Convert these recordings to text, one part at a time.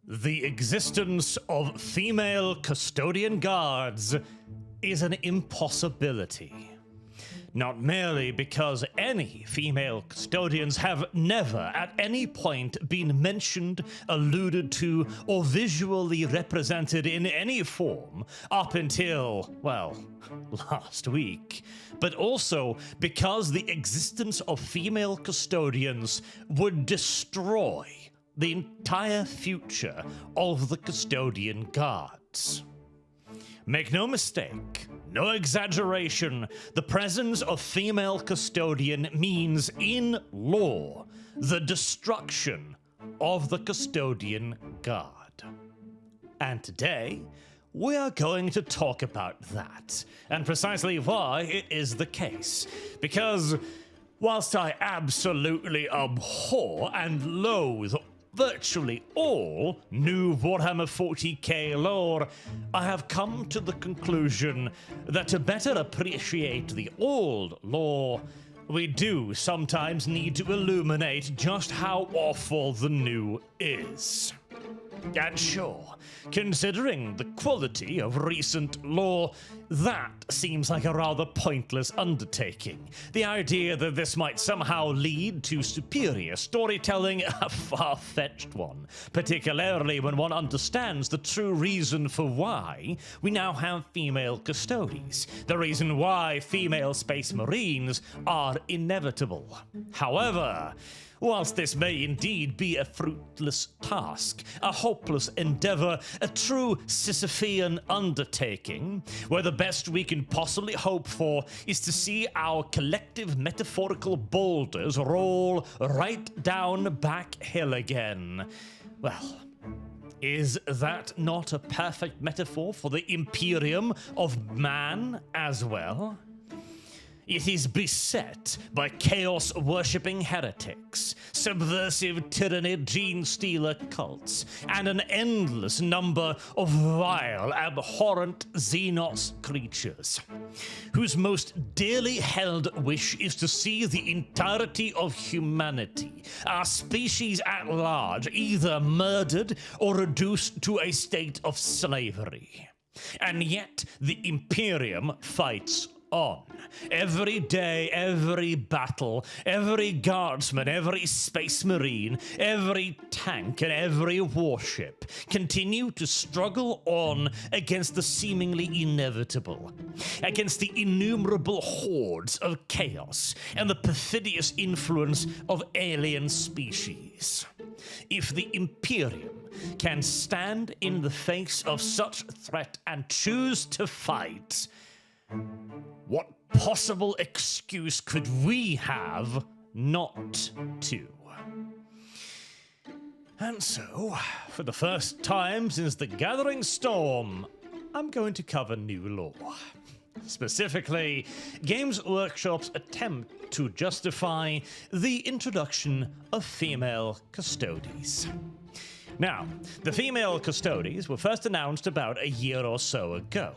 The existence of female custodian guards is an impossibility. Not merely because any female custodians have never at any point been mentioned, alluded to, or visually represented in any form up until, well, last week, but also because the existence of female custodians would destroy the entire future of the custodian guards. Make no mistake, no exaggeration, the presence of female custodian means, in law, the destruction of the custodian guard. And today, we are going to talk about that, and precisely why it is the case. Because, whilst I absolutely abhor and loathe virtually all new Warhammer 40k lore, I have come to the conclusion that to better appreciate the old lore, we do sometimes need to illuminate just how awful the new is. And sure, considering the quality of recent lore, that seems like a rather pointless undertaking. The idea that this might somehow lead to superior storytelling, a far-fetched one, particularly when one understands the true reason for why we now have female custodes, the reason why female space marines are inevitable. However, whilst this may indeed be a fruitless task, a hopeless endeavor, a true Sisyphean undertaking, where the best we can possibly hope for is to see our collective metaphorical boulders roll right down back hill again. Well, is that not a perfect metaphor for the Imperium of man as well? It is beset by chaos-worshipping heretics, subversive Tyranid gene-stealer cults, and an endless number of vile, abhorrent Xenos creatures, whose most dearly held wish is to see the entirety of humanity, our species at large, either murdered or reduced to a state of slavery. And yet the Imperium fights on. Every day, every battle, every guardsman, every space marine, every tank, and every warship continue to struggle on against the seemingly inevitable, against the innumerable hordes of chaos and the perfidious influence of alien species. If the Imperium can stand in the face of such threat and choose to fight, what possible excuse could we have not to? And so, for the first time since the Gathering Storm, I'm going to cover new law. Specifically, Games Workshop's attempt to justify the introduction of female custodes. Now, the female custodes were first announced about a year or so ago.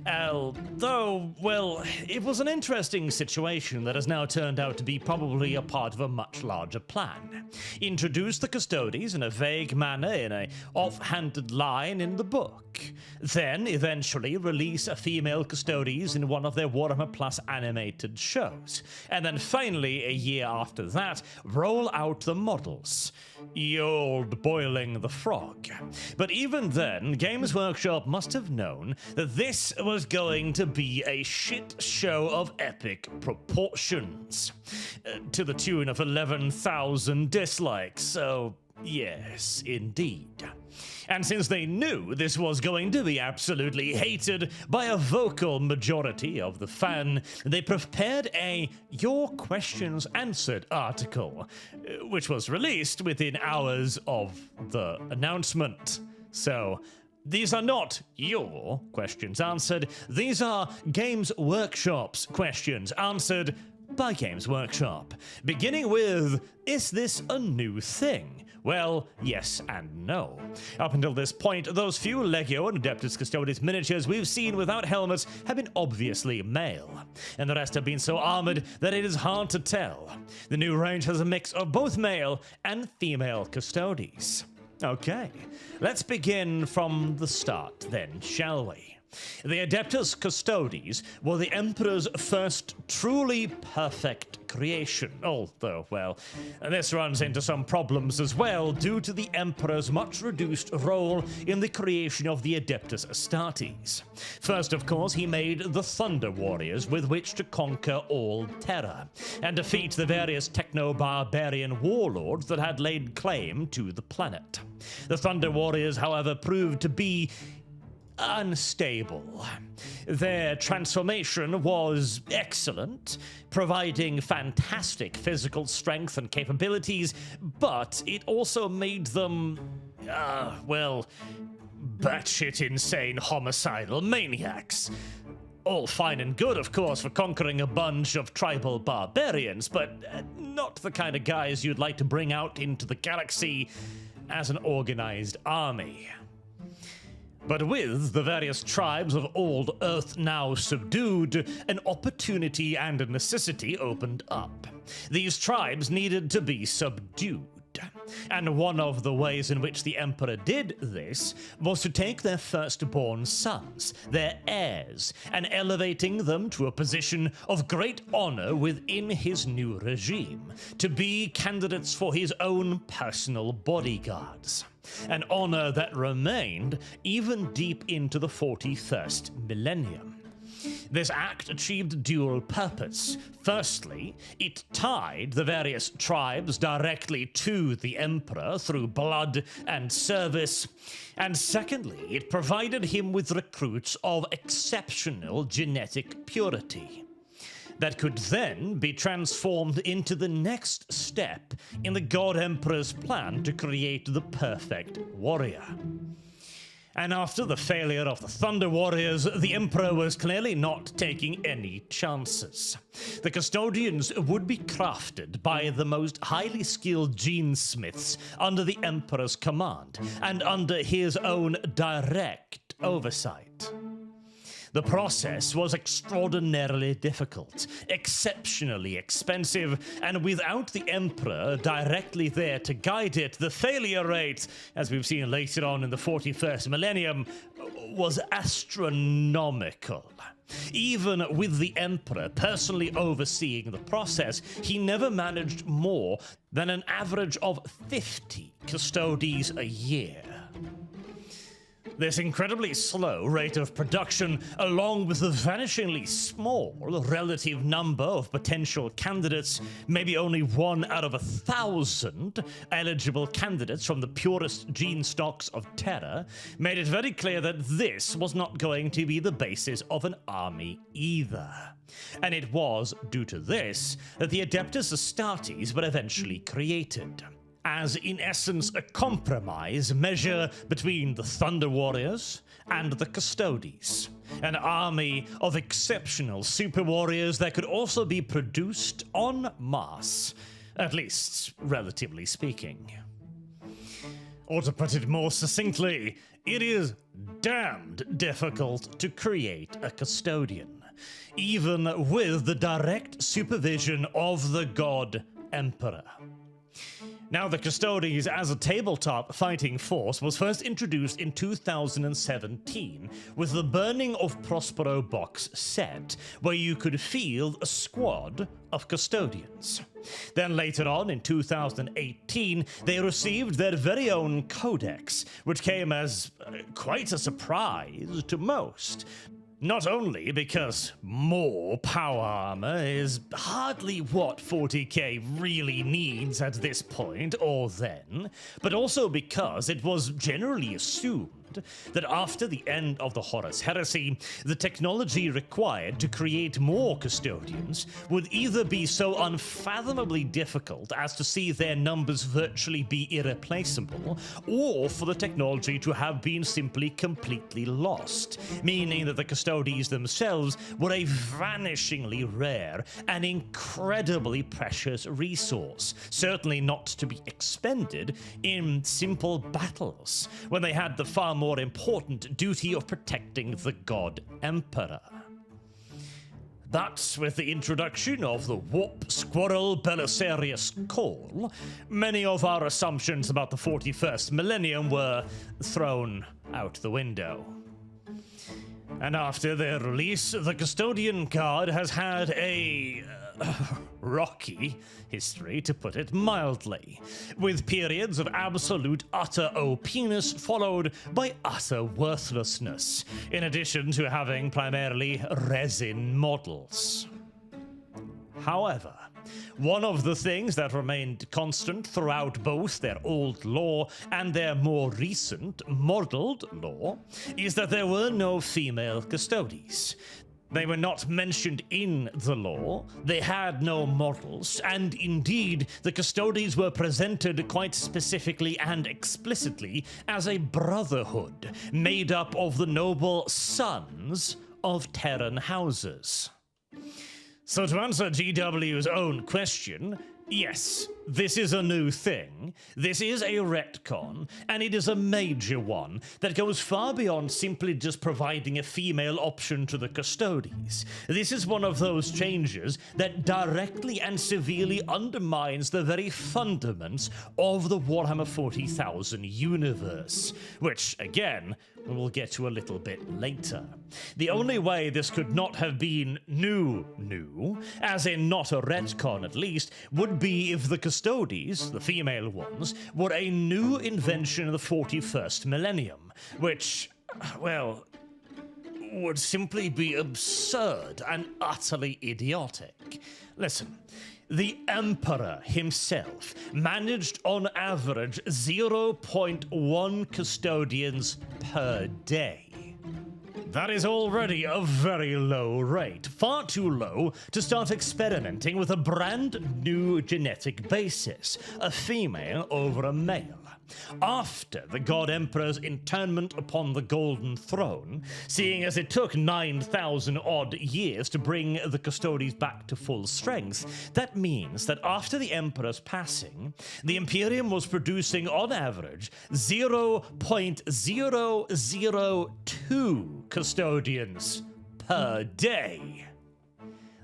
Although, well, it was an interesting situation that has now turned out to be probably a part of a much larger plan. Introduce the custodes in a vague manner in an off-handed line in the book. Then, eventually, release a female custodes in one of their Warhammer Plus animated shows. And then finally, a year after that, roll out the models. Ye old boiling the frog. But even then, Games Workshop must have known that this was going to be a shit show of epic proportions, to the tune of 11,000 dislikes, so yes, indeed. And since they knew this was going to be absolutely hated by a vocal majority of the fan, they prepared a Your Questions Answered article, which was released within hours of the announcement. So, these are not your questions answered, these are Games Workshop's questions answered by Games Workshop. Beginning with, is this a new thing? Well, yes and no. Up until this point, those few Legio and Adeptus Custodes miniatures we've seen without helmets have been obviously male, and the rest have been so armored that it is hard to tell. The new range has a mix of both male and female Custodes. Okay, let's begin from the start then, shall we? The Adeptus Custodes were the Emperor's first truly perfect creation, although, well, this runs into some problems as well due to the Emperor's much reduced role in the creation of the Adeptus Astartes. First, of course, he made the Thunder Warriors with which to conquer all terror, and defeat the various techno-barbarian warlords that had laid claim to the planet. The Thunder Warriors, however, proved to be unstable. Their transformation was excellent, providing fantastic physical strength and capabilities, but it also made them, batshit insane homicidal maniacs. All fine and good, of course, for conquering a bunch of tribal barbarians, but not the kind of guys you'd like to bring out into the galaxy as an organized army. But with the various tribes of old Earth now subdued, an opportunity and a necessity opened up. These tribes needed to be subdued. And one of the ways in which the Emperor did this was to take their firstborn sons, their heirs, and elevating them to a position of great honor within his new regime, to be candidates for his own personal bodyguards. An honor that remained even deep into the 41st millennium. This act achieved dual purpose. Firstly, it tied the various tribes directly to the Emperor through blood and service. And secondly, it provided him with recruits of exceptional genetic purity that could then be transformed into the next step in the God Emperor's plan to create the perfect warrior. And after the failure of the Thunder Warriors, the Emperor was clearly not taking any chances. The Custodians would be crafted by the most highly skilled genesmiths under the Emperor's command, and under his own direct oversight. The process was extraordinarily difficult, exceptionally expensive, and without the Emperor directly there to guide it, the failure rate, as we've seen later on in the 41st millennium, was astronomical. Even with the Emperor personally overseeing the process, he never managed more than an average of 50 Custodes a year. This incredibly slow rate of production, along with the vanishingly small relative number of potential candidates, maybe only 1 out of 1,000 eligible candidates from the purest gene stocks of Terra, made it very clear that this was not going to be the basis of an army either. And it was due to this that the Adeptus Astartes were eventually created, as in essence a compromise measure between the Thunder Warriors and the Custodes, an army of exceptional super warriors that could also be produced en masse, at least relatively speaking. Or to put it more succinctly, it is damned difficult to create a custodian, even with the direct supervision of the God Emperor. Now, the Custodes as a tabletop fighting force was first introduced in 2017 with the Burning of Prospero box set, where you could field a squad of Custodians. Then later on, in 2018, they received their very own codex, which came as quite a surprise to most. Not only because more power armor is hardly what 40k really needs at this point or then, but also because it was generally assumed that after the end of the Horus Heresy, the technology required to create more custodians would either be so unfathomably difficult as to see their numbers virtually be irreplaceable, or for the technology to have been simply completely lost, meaning that the Custodes themselves were a vanishingly rare and incredibly precious resource, certainly not to be expended in simple battles, when they had the far more important duty of protecting the God Emperor. But with the introduction of the Warp Squirrel Belisarius Call, many of our assumptions about the 41st millennium were thrown out the window. And after their release, the Custodian Guard has had a rocky history, to put it mildly, with periods of absolute utter OPness followed by utter worthlessness, in addition to having primarily resin models. However, one of the things that remained constant throughout both their old lore and their more recent modeled lore is that there were no female Custodes. They were not mentioned in the lore, they had no models, and indeed, the Custodes were presented quite specifically and explicitly as a brotherhood made up of the noble sons of Terran houses. So to answer GW's own question, yes, this is a new thing, this is a retcon, and it is a major one that goes far beyond simply just providing a female option to the Custodes. This is one of those changes that directly and severely undermines the very fundaments of the Warhammer 40,000 universe, which, again, we'll get to a little bit later. The only way this could not have been new, as in not a retcon at least, would be if the Custodes, the female ones, were a new invention of the 41st millennium, which, well, would simply be absurd and utterly idiotic. Listen, the Emperor himself managed on average 0.1 custodians per day. That is already a very low rate, far too low to start experimenting with a brand new genetic basis, a female over a male. After the God Emperor's internment upon the Golden Throne, seeing as it took 9,000 odd years to bring the Custodes back to full strength, that means that after the Emperor's passing, the Imperium was producing on average 0.002 custodians per day.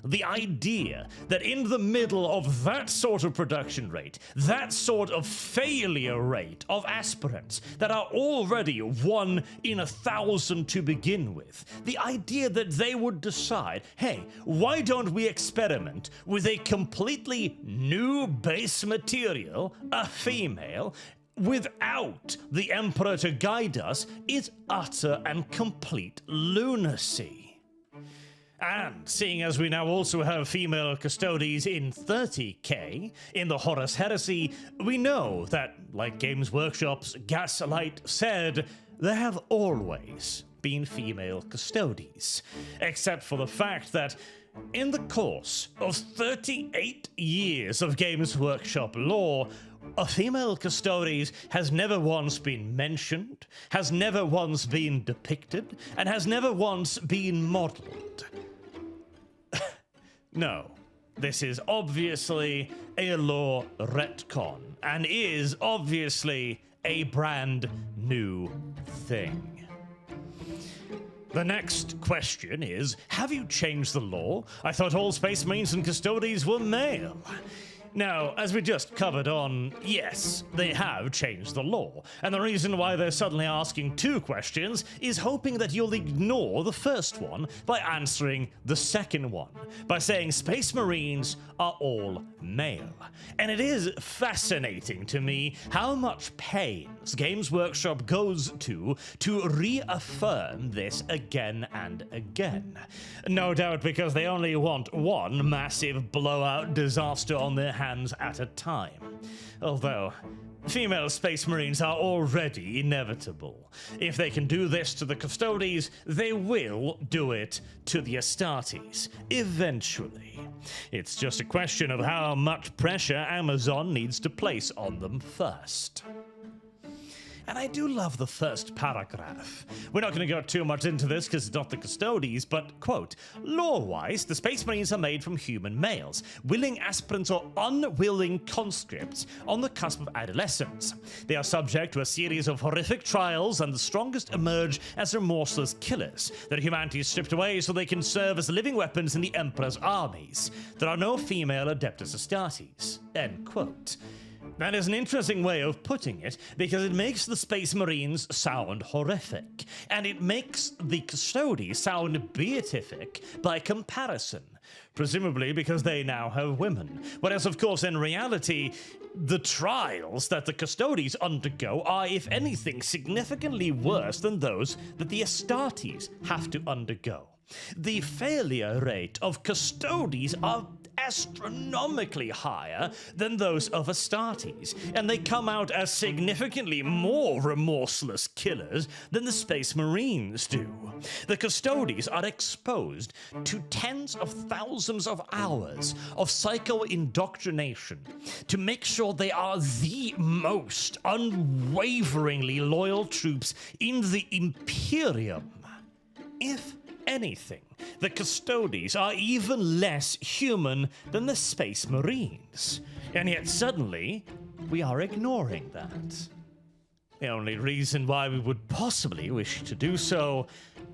The idea that in the middle of that sort of production rate, that sort of failure rate of aspirants that are already 1 in 1,000 to begin with, the idea that they would decide, hey, why don't we experiment with a completely new base material, a female, without the Emperor to guide us, is utter and complete lunacy. And seeing as we now also have female Custodes in 30k in the Horus Heresy, we know that, like Games Workshop's Gaslight said, there have always been female Custodes, except for the fact that in the course of 38 years of Games Workshop lore, a female Custodes has never once been mentioned, has never once been depicted, and has never once been modeled. No, this is obviously a lore retcon, and is obviously a brand new thing. The next question is, have you changed the lore? I thought all Space Marines and Custodes were male. Now, as we just covered on, yes, they have changed the lore, and the reason why they're suddenly asking 2 questions is hoping that you'll ignore the first one by answering the second one, by saying Space Marines are all male. And it is fascinating to me how much pains Games Workshop goes to reaffirm this again and again. No doubt because they only want one massive blowout disaster on their hands at a time. Although, female Space Marines are already inevitable. If they can do this to the Custodes, they will do it to the Astartes, eventually. It's just a question of how much pressure Amazon needs to place on them first. And I do love the first paragraph. We're not going to go too much into this because it's not the Custodes, but, quote, lore-wise, the Space Marines are made from human males, willing aspirants or unwilling conscripts on the cusp of adolescence. They are subject to a series of horrific trials, and the strongest emerge as remorseless killers. Their humanity is stripped away so they can serve as living weapons in the Emperor's armies. There are no female Adeptus Custodes, end quote. That is an interesting way of putting it, because it makes the Space Marines sound horrific, and it makes the Custodes sound beatific by comparison, presumably because they now have women. Whereas, of course, in reality, the trials that the Custodes undergo are, if anything, significantly worse than those that the Astartes have to undergo. The failure rate of Custodes are astronomically higher than those of Astartes, and they come out as significantly more remorseless killers than the Space Marines do. The Custodes are exposed to tens of thousands of hours of psycho-indoctrination to make sure they are the most unwaveringly loyal troops in the Imperium. If anything, the Custodes are even less human than the Space Marines, and yet suddenly we are ignoring that. The only reason why we would possibly wish to do so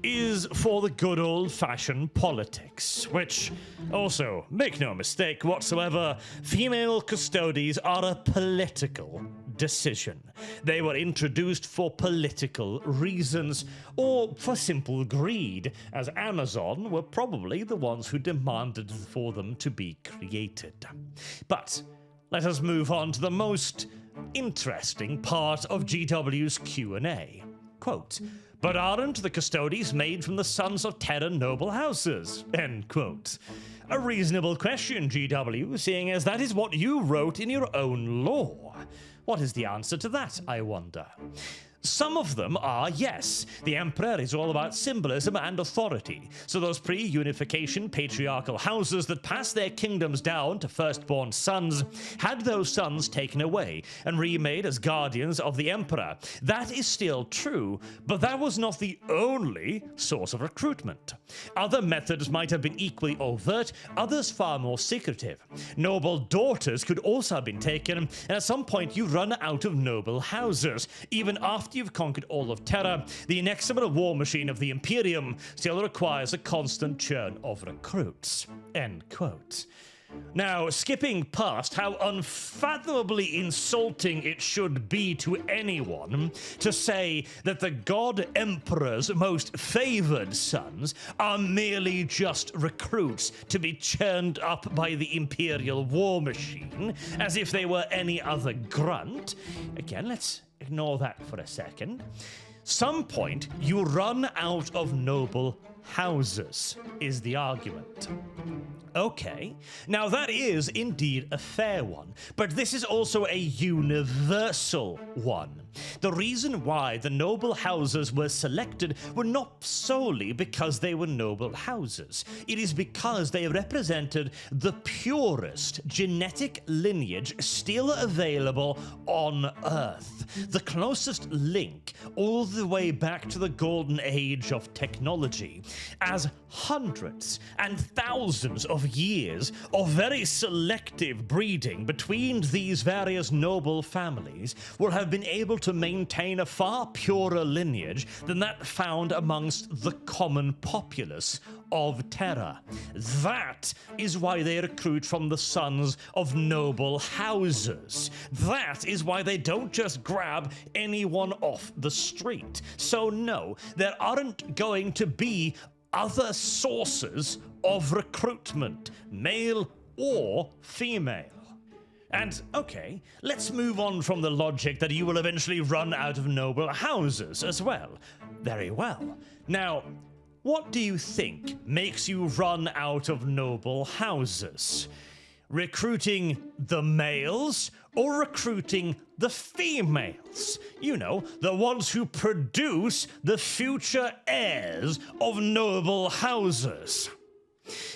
is for the good old-fashioned politics, which, also, make no mistake whatsoever, female Custodes are a political decision. They were introduced for political reasons, or for simple greed, as Amazon were probably the ones who demanded for them to be created. But let us move on to the most interesting part of GW's Q&A. Quote, but aren't the Custodes made from the sons of Terra noble houses? End quote. A reasonable question, GW, seeing as that is what you wrote in your own lore. What is the answer to that, I wonder? Some of them are, yes, the Emperor is all about symbolism and authority, so those pre-unification patriarchal houses that passed their kingdoms down to firstborn sons had those sons taken away and remade as guardians of the Emperor. That is still true, but that was not the only source of recruitment. Other methods might have been equally overt, others far more secretive. Noble daughters could also have been taken, and at some point you run out of noble houses, even after you've conquered all of Terra. The inexorable war machine of the Imperium still requires a constant churn of recruits. End quote. Now, skipping past how unfathomably insulting it should be to anyone to say that the God Emperor's most favored sons are merely just recruits to be churned up by the Imperial war machine, as if they were any other grunt. Again, let's ignore that for a second. Some point, you run out of noble houses, is the argument. Okay, now that is indeed a fair one, but this is also a universal one. The reason why the noble houses were selected were not solely because they were noble houses. It is because they represented the purest genetic lineage still available on Earth. The closest link all the way back to the golden age of technology, as hundreds and thousands of years of very selective breeding between these various noble families will have been able to maintain a far purer lineage than that found amongst the common populace of Terra. That is why they recruit from the sons of noble houses. That is why they don't just grab anyone off the street. So no, there aren't going to be other sources of recruitment, male or female. And, okay, let's move on from the logic that you will eventually run out of noble houses as well. Very well. Now, what do you think makes you run out of noble houses? Recruiting the males or recruiting the females? You know, the ones who produce the future heirs of noble houses.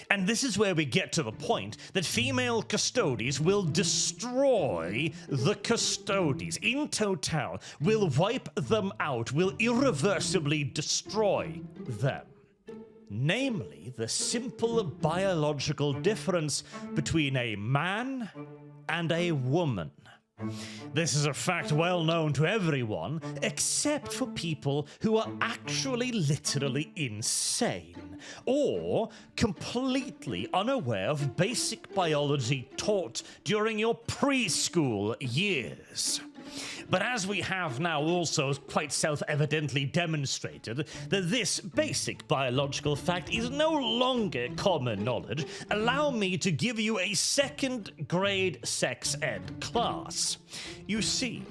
And this is where we get to the point that female custodes will destroy the custodes. In total, will wipe them out, will irreversibly destroy them. Namely, the simple biological difference between a man and a woman. This is a fact well known to everyone, except for people who are actually literally insane, or completely unaware of basic biology taught during your preschool years. But as we have now also quite self-evidently demonstrated that this basic biological fact is no longer common knowledge, allow me to give you a second-grade sex ed class. You see,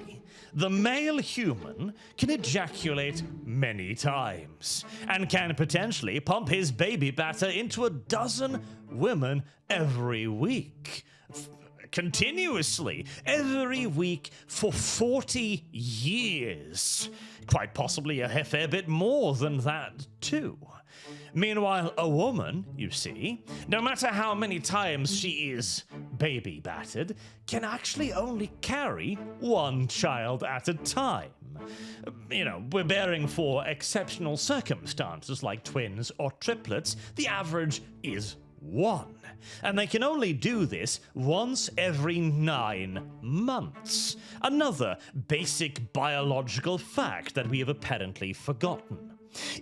the male human can ejaculate many times and can potentially pump his baby batter into a dozen women every week. Continuously, every week for 40 years. Quite possibly a fair bit more than that, too. Meanwhile, a woman, you see, no matter how many times she is baby battered, can actually only carry one child at a time. You know, we're bearing for exceptional circumstances like twins or triplets. The average is 1. And they can only do this once every 9 months. Another basic biological fact that we have apparently forgotten.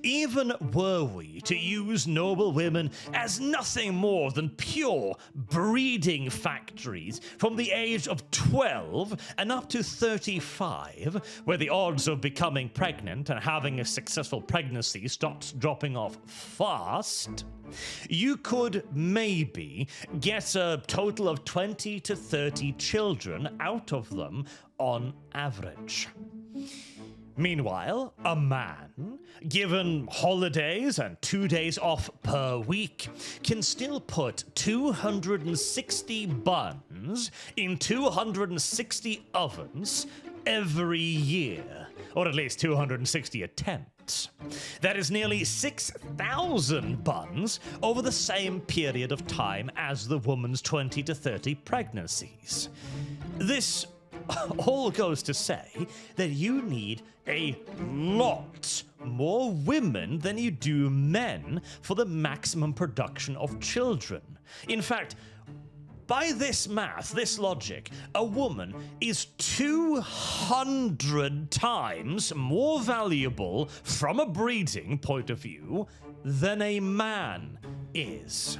Even were we to use noble women as nothing more than pure breeding factories from the age of 12 and up to 35, where the odds of becoming pregnant and having a successful pregnancy starts dropping off fast, you could maybe get a total of 20 to 30 children out of them on average. Meanwhile, a man, given holidays and 2 days off per week, can still put 260 buns in 260 ovens every year, or at least 260 attempts. That is nearly 6,000 buns over the same period of time as the woman's 20 to 30 pregnancies. This all goes to say that you need a lot more women than you do men for the maximum production of children. In fact, by this math, this logic, a woman is 200 times more valuable from a breeding point of view than a man is.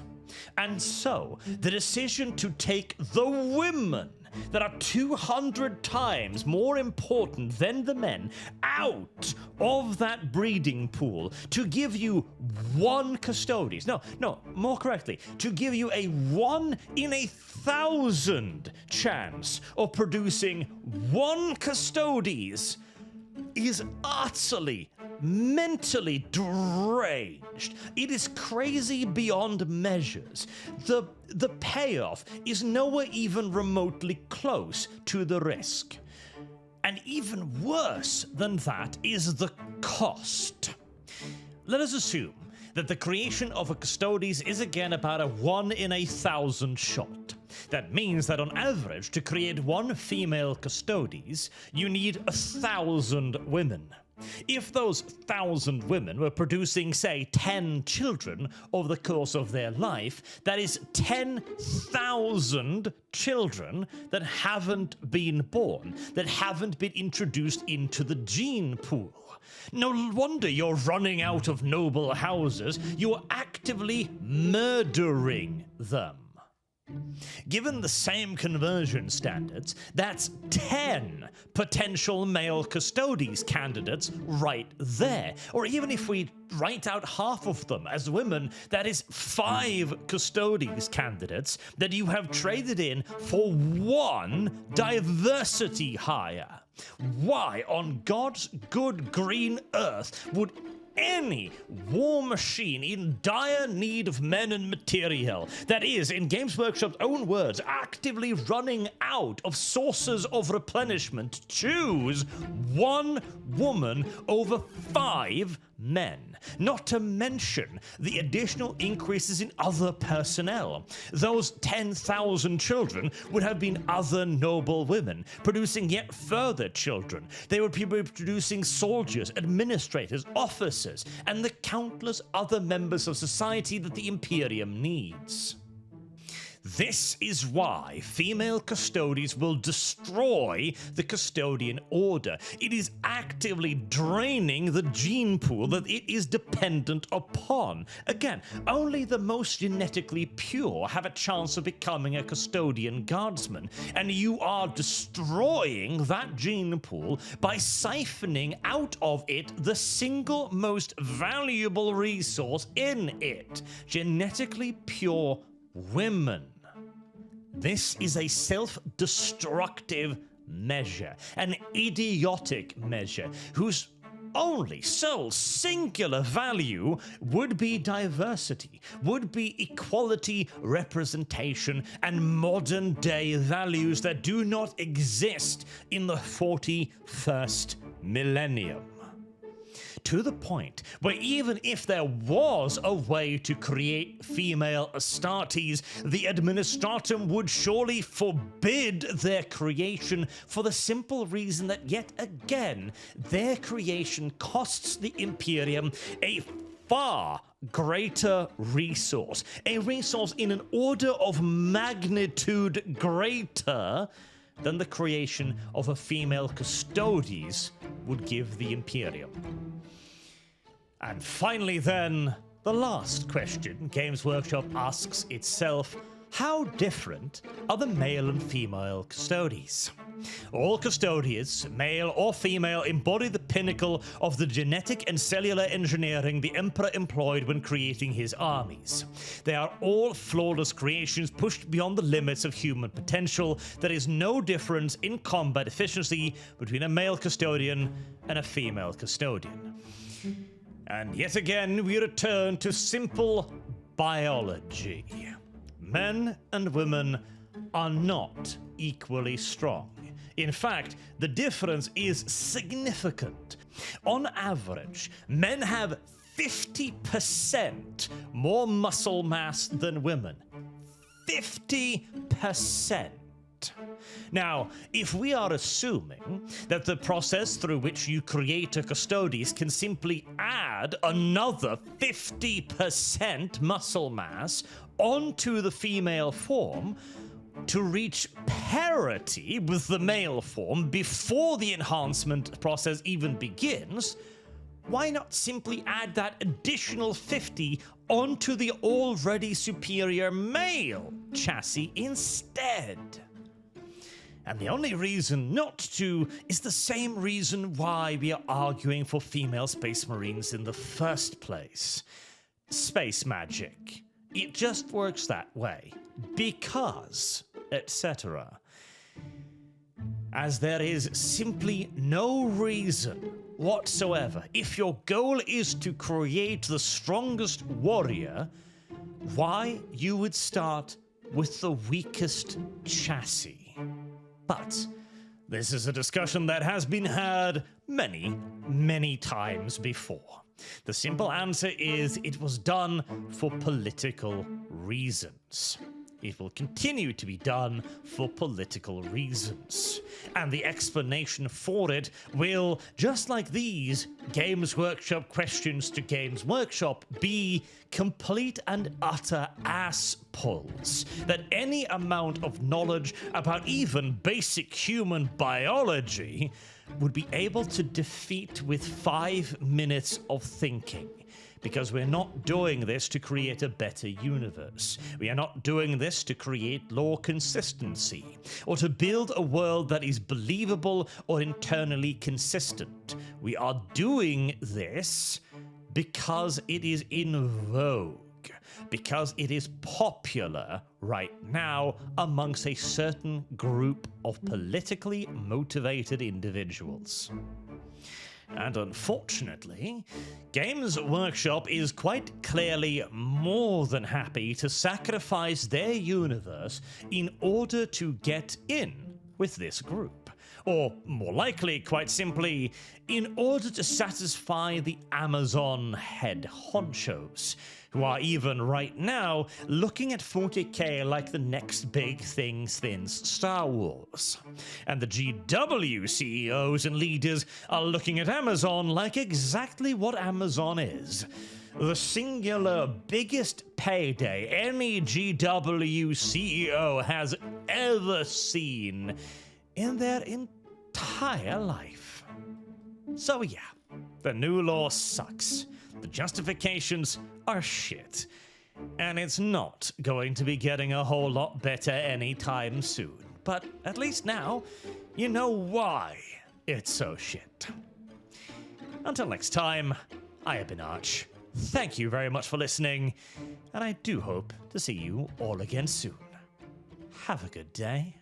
And so, the decision to take the women that are 200 times more important than the men out of that breeding pool to give you one custodes. No, more correctly, to give you a 1 in 1,000 chance of producing one custodes is utterly, mentally deranged. It is crazy beyond measures. The payoff is nowhere even remotely close to the risk. And even worse than that is the cost. Let us assume that the creation of a custodes is again about a 1 in 1,000 shot. That means that on average, to create one female custodes, you need 1,000 women. If those 1,000 women were producing, say, 10 children over the course of their life, that is 10,000 children that haven't been born, that haven't been introduced into the gene pool. No wonder you're running out of noble houses. You are actively murdering them. Given the same conversion standards, that's 10 potential male custodes candidates right there. Or even if we write out half of them as women, that is 5 custodes candidates that you have traded in for one diversity hire. Why on God's good green earth would any war machine in dire need of men and material, that is, in Games Workshop's own words, actively running out of sources of replenishment, choose one woman over 5 men, not to mention the additional increases in other personnel. Those 10,000 children would have been other noble women, producing yet further children. They would be producing soldiers, administrators, officers, and the countless other members of society that the Imperium needs. This is why female custodians will destroy the custodian order. It is actively draining the gene pool that it is dependent upon. Again, only the most genetically pure have a chance of becoming a custodian guardsman, and you are destroying that gene pool by siphoning out of it the single most valuable resource in it: genetically pure women. This is a self-destructive measure, an idiotic measure, whose only sole singular value would be diversity, would be equality, representation, and modern-day values that do not exist in the 41st millennium. To the point where even if there was a way to create female Astartes, the Administratum would surely forbid their creation for the simple reason that, yet again, their creation costs the Imperium a far greater resource, a resource in an order of magnitude greater than the creation of a female Custodes would give the Imperium. And finally then, the last question Games Workshop asks itself: how different are the male and female Custodes? All Custodians, male or female, embody the pinnacle of the genetic and cellular engineering the Emperor employed when creating his armies. They are all flawless creations pushed beyond the limits of human potential. There is no difference in combat efficiency between a male Custodian and a female Custodian. And yet again, we return to simple biology. Men and women are not equally strong. In fact, the difference is significant. On average, men have 50% more muscle mass than women. 50%. Now, if we are assuming that the process through which you create a Custodes can simply add another 50% muscle mass onto the female form to reach parity with the male form before the enhancement process even begins, why not simply add that additional 50 onto the already superior male chassis instead? And the only reason not to is the same reason why we are arguing for female Space Marines in the first place. Space magic. It just works that way. Because, etc. As there is simply no reason whatsoever, if your goal is to create the strongest warrior, why you would start with the weakest chassis. But this is a discussion that has been had many, many times before. The simple answer is it was done for political reasons. It will continue to be done for political reasons. And the explanation for it will, just like these Games Workshop questions to Games Workshop, be complete and utter ass pulls that any amount of knowledge about even basic human biology would be able to defeat with 5 minutes of thinking. Because we're not doing this to create a better universe. We are not doing this to create lore consistency, or to build a world that is believable or internally consistent. We are doing this because it is in vogue, because it is popular right now amongst a certain group of politically motivated individuals. And unfortunately, Games Workshop is quite clearly more than happy to sacrifice their universe in order to get in with this group, Or, more likely, quite simply, in order to satisfy the Amazon head honchos, who are even right now looking at 40k like the next big thing since Star Wars. And the GW CEOs and leaders are looking at Amazon like exactly what Amazon is. The singular biggest payday any GW CEO has ever seen in their entire life. So yeah, the new law sucks. The justifications are shit. And it's not going to be getting a whole lot better anytime soon. But at least now, you know why it's so shit. Until next time, I have been Arch. Thank you very much for listening, and I do hope to see you all again soon. Have a good day.